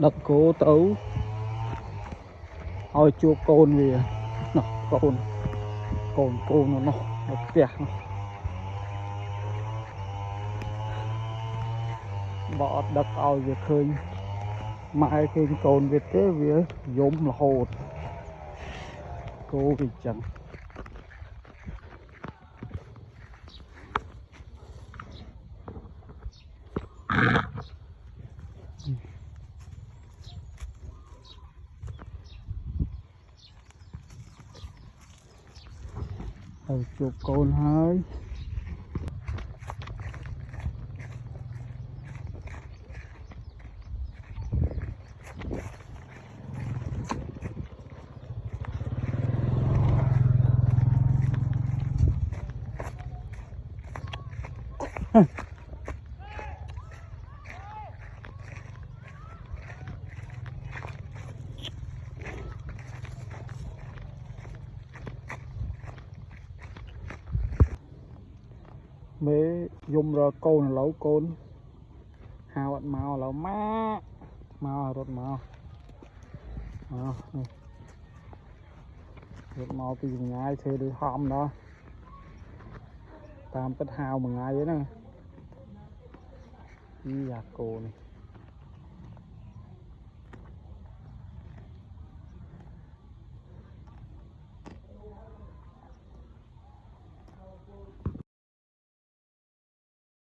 đập cố tấu hỏi chua côn vì nó côn nó kẹt nó bỏ đập ao việc khơi mai khơi côn việt thế vì giống là hột cô vì chẳng chụp côn hơi mấy dùng rồi côn lẩu côn hào ăn màu lẩu má màu rốt màu rốt màu thì ngay chơi đi hòm đó tam tất hào mà ngay vậy nè đi giặc cô này